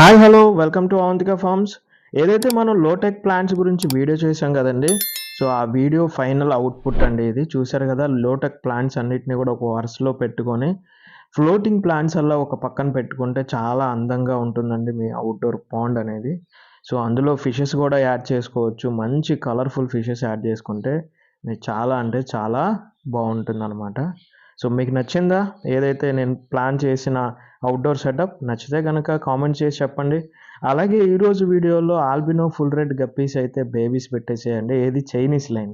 Hi hello welcome to Avantika farms. ఏదైతే మనం low-tech plants గురించి వీడియో చేసాం కదండి. సో ఆ వీడియో ఫైనల్ అవుట్పుట్ అండి ఇది. చూసారు కదా, లోటెక్ ప్లాంట్స్ అన్నిటిని కూడా ఒక వరుసలో పెట్టుకొని ఫ్లోటింగ్ ప్లాంట్స్ అలా ఒక పక్కన పెట్టుకుంటే చాలా అందంగా ఉంటుందండి మీ అవుట్డోర్ పాండ్ అనేది. సో అందులో ఫిషెస్ కూడా యాడ్ చేసుకోవచ్చు. మంచి కలర్ఫుల్ ఫిషెస్ యాడ్ చేసుకుంటే మీకు చాలా అంటే చాలా బాగుంటుందన్నమాట. సో మీకు నచ్చిందా ఏదైతే నేను ప్లాన్ చేసిన అవుట్డోర్ సెటప్? నచ్చితే కనుక కామెంట్ చేసి చెప్పండి. అలాగే ఈరోజు వీడియోలో ఆల్బినో ఫుల్ రెడ్ గప్పీస్ అయితే బేబీస్ పెట్టేసేయండి. ఏది చైనీస్ లైన్.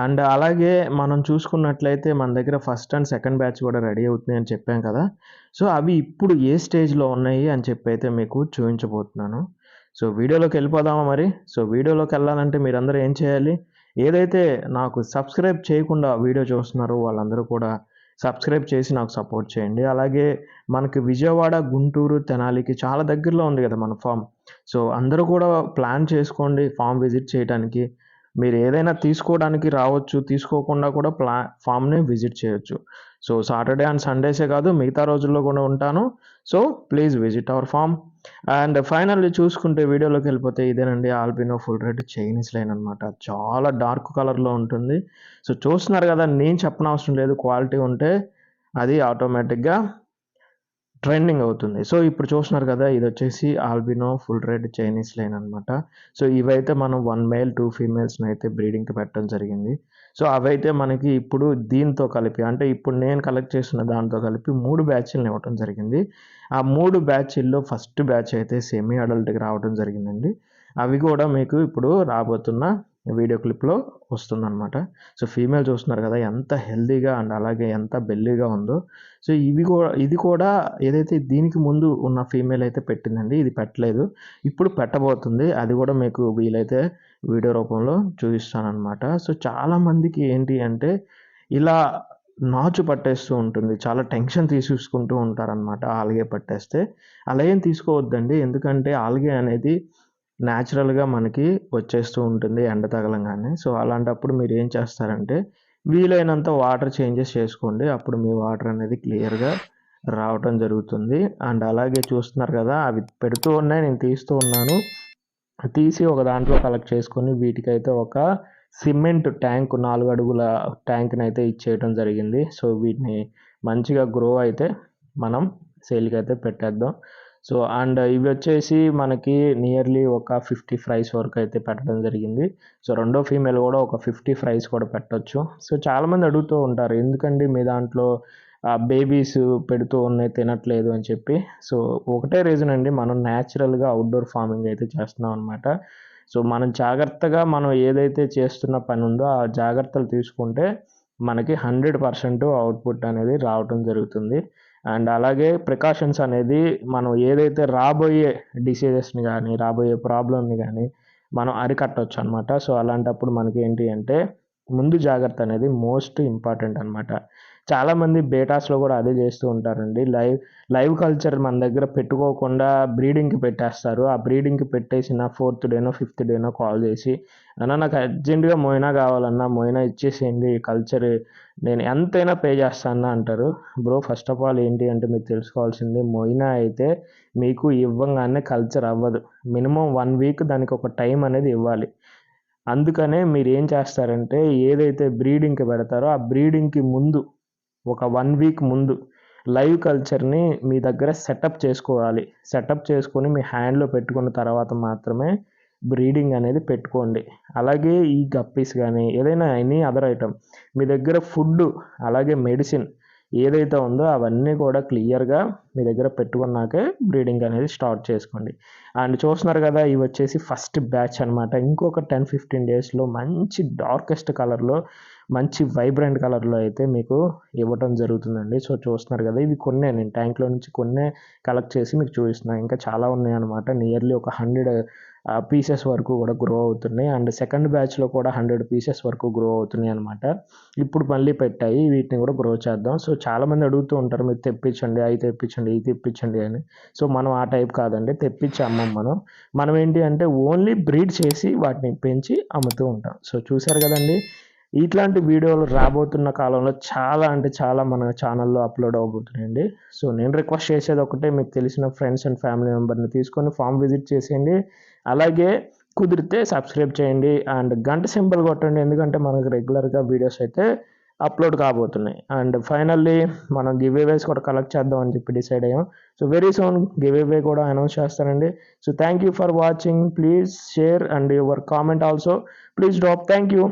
అండ్ అలాగే మనం చూసుకున్నట్లయితే మన దగ్గర ఫస్ట్ అండ్ సెకండ్ బ్యాచ్ కూడా రెడీ అవుతున్నాయి అని చెప్పాం కదా. సో అవి ఇప్పుడు ఏ స్టేజ్లో ఉన్నాయి అని చెప్పి అయితే మీకు చూపించబోతున్నాను. సో వీడియోలోకి వెళ్ళిపోదామా మరి? సో వీడియోలోకి వెళ్ళాలంటే మీరందరూ ఏం చేయాలి? ఏదైతే నాకు సబ్స్క్రైబ్ చేయకుండా వీడియో చూస్తున్నారో వాళ్ళందరూ కూడా సబ్స్క్రైబ్ చేసి నాకు సపోర్ట్ చేయండి. అలాగే మనకి విజయవాడ, గుంటూరు, తెనాలికి చాలా దగ్గరలో ఉంది కదా మన ఫామ్. సో అందరూ కూడా ప్లాన్ చేసుకోండి ఫామ్ విజిట్ చేయడానికి. మీరు ఏదైనా తీసుకోవడానికి రావచ్చు, తీసుకోకుండా కూడా ఫామ్ని విజిట్ చేయొచ్చు. సో సాటర్డే అండ్ సండేసే కాదు, మిగతా రోజుల్లో కూడా ఉంటాను. So please visit our farm. And finally చూసుకుంటే వీడియోలోకి వెళ్ళిపోతే ఇదేనండి albino full red Chinese line అనమాట. చాలా డార్క్ కలర్లో ఉంటుంది. సో చూస్తున్నారు కదా, నేను చెప్పనవసరం లేదు. క్వాలిటీ ఉంటే అది ఆటోమేటిక్గా ట్రెండింగ్ అవుతుంది. సో ఇప్పుడు చూస్తున్నారు కదా, ఇది వచ్చేసి albino full red Chinese line అనమాట. సో ఇవైతే మనం 1 మేల్ 2 ఫీమేల్స్ని అయితే బ్రీడింగ్కి పెట్టడం జరిగింది. సో అవైతే మనకి ఇప్పుడు దీంతో కలిపి, అంటే ఇప్పుడు నేను కలెక్ట్ చేసిన దాంతో కలిపి 3 బ్యాచ్లను ఇవ్వడం జరిగింది. ఆ 3 బ్యాచ్ల్లో ఫస్ట్ బ్యాచ్ అయితే సెమీ అడల్ట్కి రావడం జరిగిందండి. అవి కూడా మీకు ఇప్పుడు రాబోతున్న వీడియో క్లిప్లో వస్తుందన్నమాట. సో ఫీమేల్ చూస్తున్నారు కదా ఎంత హెల్దీగా అండ్ అలాగే ఎంత బెల్లీగా ఉందో. సో ఇది కూడా ఏదైతే దీనికి ముందు ఉన్న ఫీమేల్ అయితే పెట్టిందండి, ఇది పెట్టలేదు. ఇప్పుడు పెట్టబోతుంది. అది కూడా మీకు వీలైతే వీడియో రూపంలో చూపిస్తానన్నమాట. సో చాలామందికి ఏంటి అంటే ఇలా నాచు పట్టేస్తూ ఉంటుంది. చాలా టెన్షన్ తీసేసుకుంటూ ఉంటారనమాట ఆల్గే పట్టేస్తే. అలా ఏం తీసుకోవద్దండి. ఎందుకంటే ఆల్గే అనేది న్యాచురల్గా మనకి వచ్చేస్తూ ఉంటుంది ఎండ తగలంగానే. సో అలాంటప్పుడు మీరు ఏం చేస్తారంటే వీలైనంత వాటర్ చేంజెస్ చేసుకోండి. అప్పుడు మీ వాటర్ అనేది క్లియర్గా రావటం జరుగుతుంది. అండ్ అలాగే చూస్తున్నారు కదా, అవి పెడుతూ ఉన్నాయి, నేను తీస్తూ ఉన్నాను. తీసి ఒక దాంట్లో కలెక్ట్ చేసుకొని వీటికైతే ఒక సిమెంట్ ట్యాంక్ 4 అడుగుల ట్యాంక్ని అయితే ఇచ్చేయడం జరిగింది. సో వీటిని మంచిగా గ్రో అయితే మనం సేల్కి అయితే పెట్టేద్దాం. సో అండ్ ఇవి వచ్చేసి మనకి నియర్లీ ఒక 50 ఫ్రైస్ వరకు అయితే పెట్టడం జరిగింది. సో రెండో ఫీమేల్ కూడా ఒక 50 ఫ్రైస్ కూడా పెట్టొచ్చు. సో చాలామంది అడుగుతూ ఉంటారు, ఎందుకండి మీ దాంట్లో బేబీస్ పెడుతూ ఉన్నాయి తినట్లేదు అని చెప్పి. సో ఒకటే రీజన్ అండి, మనం న్యాచురల్గా అవుట్డోర్ ఫార్మింగ్ అయితే చేస్తున్నాం అనమాట. సో మనం జాగ్రత్తగా మనం ఏదైతే చేస్తున్న పని ఉందో ఆ జాగ్రత్తలు తీసుకుంటే మనకి 100% అవుట్పుట్ అనేది రావటం జరుగుతుంది. అండ్ అలాగే ప్రికాషన్స్ అనేది మనం ఏదైతే రాబోయే డిసీజెస్ని కానీ రాబోయే ప్రాబ్లమ్ని కానీ మనం అరికట్టవచ్చు అనమాట. సో అలాంటప్పుడు మనకి ఏంటి అంటే ముందు జాగ్రత్త అనేది మోస్ట్ ఇంపార్టెంట్ అనమాట. చాలామంది బేటాస్లో కూడా అదే చేస్తూ ఉంటారండి. లైవ్ కల్చర్ మన దగ్గర పెట్టుకోకుండా బ్రీడింగ్కి పెట్టేస్తారు. ఆ బ్రీడింగ్కి పెట్టేసిన 4th డేనో 5th డేనో కాల్ చేసి, అన్న నాకు అర్జెంటుగా మొయినా కావాలన్నా, మొయినా ఇచ్చేసేయండి, కల్చర్ నేను ఎంతైనా పే చేస్తాను అంటారు. బ్రో ఫస్ట్ ఆఫ్ ఆల్ ఏంటి అంటే మీరు తెలుసుకోవాల్సింది, మొయినా అయితే మీకు ఇవ్వంగానే కల్చర్ అవ్వదు. మినిమం 1 వీక్ దానికి ఒక టైం అనేది ఇవ్వాలి. అందుకనే మీరు ఏం చేస్తారంటే ఏదైతే బ్రీడింగ్కి పెడతారో ఆ బ్రీడింగ్కి ముందు ఒక 1 వీక్ ముందు లైవ్ కల్చర్ని మీ దగ్గర సెటప్ చేసుకోవాలి. సెటప్ చేసుకొని మీ హ్యాండ్లో పెట్టుకున్న తర్వాత మాత్రమే బ్రీడింగ్ అనేది పెట్టుకోండి. అలాగే ఈ గప్పీస్ కానీ ఏదైనా ఎనీ అదర్ ఐటమ్ మీ దగ్గర ఫుడ్ అలాగే మెడిసిన్ ఏదైతే ఉందో అవన్నీ కూడా క్లియర్గా మీ దగ్గర పెట్టుకున్నాకే బ్రీడింగ్ అనేది స్టార్ట్ చేసుకోండి. అండ్ చూస్తున్నారు కదా, ఇవి వచ్చేసి ఫస్ట్ బ్యాచ్ అనమాట. ఇంకొక 10-15 డేస్లో మంచి డార్కెస్ట్ కలర్లో మంచి వైబ్రెంట్ కలర్లో అయితే మీకు ఇవ్వటం జరుగుతుందండి. సో చూస్తున్నారు కదా, ఇవి కొన్నే, నేను ట్యాంక్లో నుంచి కొన్నే కలెక్ట్ చేసి మీకు చూపిస్తున్నాను. ఇంకా చాలా ఉన్నాయి అనమాట. నియర్లీ ఒక 100 పీసెస్ వరకు కూడా గ్రో అవుతున్నాయి. అండ్ సెకండ్ బ్యాచ్లో కూడా 100 పీసెస్ వరకు గ్రో అవుతున్నాయి అనమాట. ఇప్పుడు మళ్ళీ పెట్టాయి, వీటిని కూడా గ్రో చేద్దాం. సో చాలామంది అడుగుతూ ఉంటారు, మీరు తెప్పించండి, అవి తెప్పించండి, ఇది తెప్పించండి అని. సో మనం ఆ టైప్ కాదండి, తెప్పించి అమ్మం మనం ఏంటి అంటే ఓన్లీ బ్రీడ్ చేసి వాటిని పెంచి అమ్ముతూ ఉంటాం. సో చూసారు కదండి, ఇట్లాంటి వీడియోలు రాబోతున్న కాలంలో చాలా అంటే చాలా మన ఛానల్లో అప్లోడ్ అవబోతున్నాయండి. సో నేను రిక్వెస్ట్ చేసేది ఒకటే, మీకు తెలిసిన ఫ్రెండ్స్ అండ్ ఫ్యామిలీ మెంబర్ని తీసుకొని ఫామ్ విజిట్ చేసేయండి. అలాగే కుదిరితే సబ్స్క్రైబ్ చేయండి అండ్ గంట సింబల్ కొట్టండి, ఎందుకంటే మనకు రెగ్యులర్గా వీడియోస్ అయితే అప్లోడ్ కాబోతున్నాయి. అండ్ ఫైనల్లీ మనం గివ్ అవేస్ కూడా కలెక్ట్ చేద్దాం అని చెప్పి డిసైడ్ అయ్యాం. So very soon give away కూడా అనౌన్స్ చేస్తానండి. So thank you for watching. Please share and your comment also please drop. Thank you.